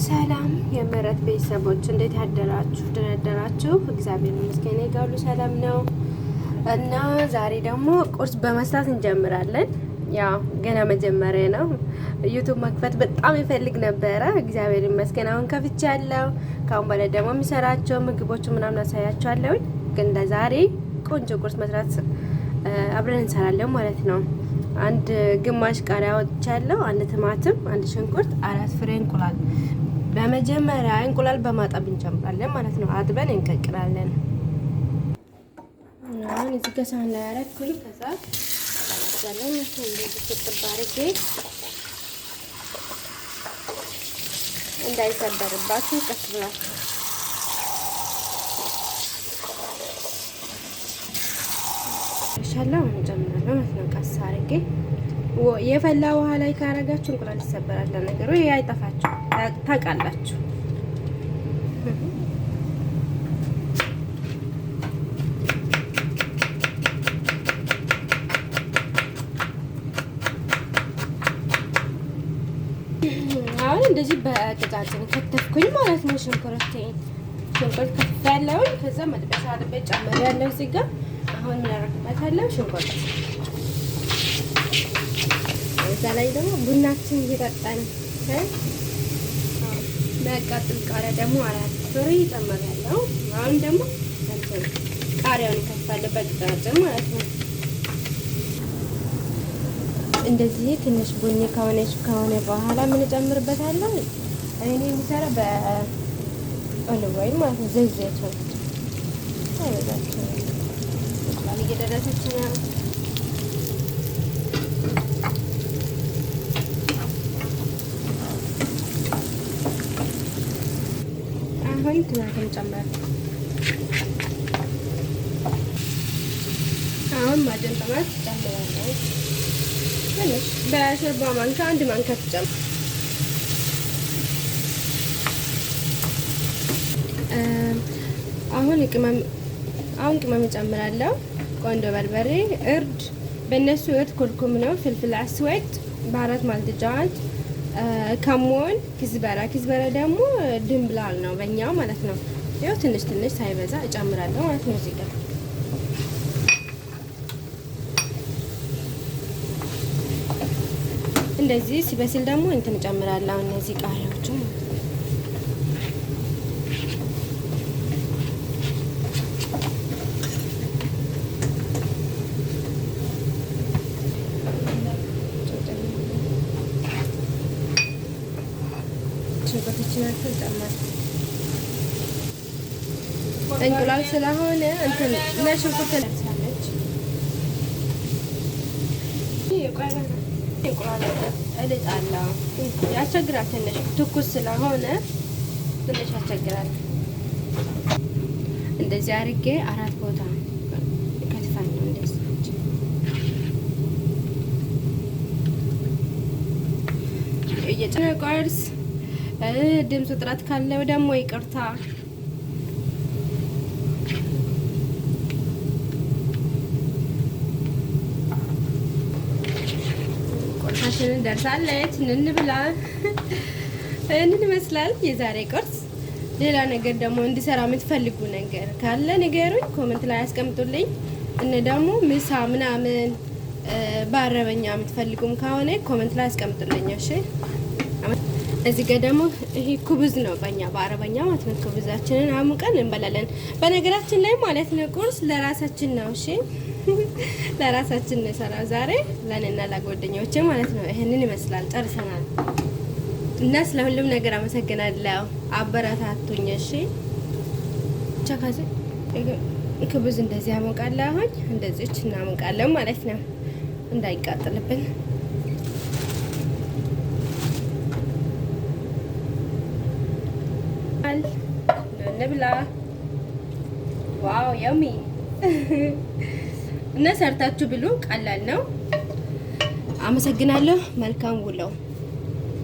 ሰላም የምህረት ቤተሰቦች እንዴት ያደራችሁ? ደህና አደራችሁ? እግዚአብሔር ይመስገን ጋሉ ሰላም ነው። እና ዛሬ ደግሞ ቁርስ በመስራት እንጀምራለን። ያው ገና መጀመሪያ ነው። ዩቲዩብ መክፈት በጣም ይፈልግ ነበረ። እግዚአብሔር ይመስገን አሁን ከፍቻለሁ። ካሁን በላይ ደግሞ የሚሰራቸው ምግቦች ምናምን አሳያችኋለሁ። ግን ለዛሬ ቆንጆ ቁርስ መስራት አብረን እንሰራለን ማለት ነው። አንድ ግማሽ ቃሪያ ወጥቻለሁ፣ አንድ ቲማቲም፣ አንድ ሽንኩርት፣ 4 ፍሬ እንቁላል። በመጀመሪያ እንቁላል በማጠብ እንጀምራለን ማለት ነው። አጥበን እንቀቅላለን። አሁን እዚህ ጋር ሳህን ላይ አረኩኝ። ከዛ አላዛለን እንደዚህ ጥጥብ አድርጌ እንዳይሰበርባችሁ ቀስ ብላችሁ ሻላው እንጀምራለን ማለት ነው። ቀስ አድርጌ የፈላ ውሃ ላይ ካረጋችሁ እንቁላል ይሰበራል። ነገሩ ይሄ አይጠፋችሁ ታውቃላችሁ። አሁን እንደዚህ በቀጫጭን ከተፍኩኝ ማለት ነው። ሽንኩርት ከፍ ያለውን ከዛ መጥበሻ አድርጌ ጨምሬያለሁ እዚህ ጋር። አሁን እናደርግበታለን ሽንኩርት። እዛ ላይ ደግሞ ቡናችን እየጠጣን የሚያቃጥል ቃሪያ ደግሞ 4 ፍሬ ጨምሬያለሁ። አሁን ደግሞ ቃሪያውን ከፋለሁ በቀጫጭን ማለት ነው። እንደዚህ ትንሽ ቡኒ ከሆነ በኋላ ምን ጨምርበታለሁ? እኔ የሚሰራው በኦሊቭ ኦይል ማለት ነው። ዘይት አይበዛችም። እንቁላል እየደረሰች ነው። አሁን ቲማቲም ጨምራለሁ። አሁን ማጀንጠማት ጨምራለሁ። ትንሽ በሾርባ ማንካ 1 ማንካ ትጨምር። አሁን ቅመም እጨምራለሁ። ቆንጆ በርበሬ፣ እርድ፣ በእነሱ እርድ ኩርኩም ነው። ፍልፍል አስወድ፣ ባህራት ማልትጃዋት፣ ከሞን፣ ክዝበራ ደግሞ ድንብላል ነው በእኛው ማለት ነው። ያው ትንሽ ሳይበዛ እጨምራለሁ ማለት ነው እዚህ ጋር። እንደዚህ ሲበስል ደግሞ እንትን እጨምራለሁ እነዚህ ቃሪያዎቹ እንቁላል ስለሆነ እንትን ለሽንኩርት ለብሳለች። እንቁላል እልጣለሁ። ያስቸግራል ትንሽ ትኩስ ስለሆነ ትንሽ ያስቸግራል። እንደዚህ አድርጌ 4 ቦታ ከትፋለሁ። እንደዚህ እየጨነቆርስ ድምፅ ጥራት ካለው ደግሞ ይቅርታ። ቁርሳችንን ደርሳለች። እንብላ። እንን ይመስላል የዛሬ ቁርስ። ሌላ ነገር ደግሞ እንዲሰራ የምትፈልጉ ነገር ካለ ንገሩኝ፣ ኮሜንት ላይ አስቀምጡልኝ። እነ ደግሞ ምሳ ምናምን በአረበኛ የምትፈልጉም ከሆነ ኮሜንት ላይ አስቀምጡልኝ። እሺ። እዚህ ጋር ደግሞ ይሄ ኩብዝ ነው በእኛ በአረበኛ ማለት ነው። ኩብዛችንን አሙቀን እንበላለን። በነገራችን ላይ ማለት ነው ቁርስ ለራሳችን ነው። እሺ ለራሳችን ነው የሰራው ዛሬ ለኔና ለጓደኞቼ ማለት ነው። ይሄንን ይመስላል። ጨርሰናል። እና ስለሁሉም ነገር አመሰግናለሁ። አበረታቱኝ። እሺ ቻካዚ ኩብዝ እንደዚህ አሙቃለሁ። አሁን እንደዚህ እናሙቃለን ማለት ነው እንዳይቃጥልብን። እንብላ። ዋው የሚ እና ሰርታችሁ ብሉ። ቀላል ነው። አመሰግናለሁ። መልካም ውለው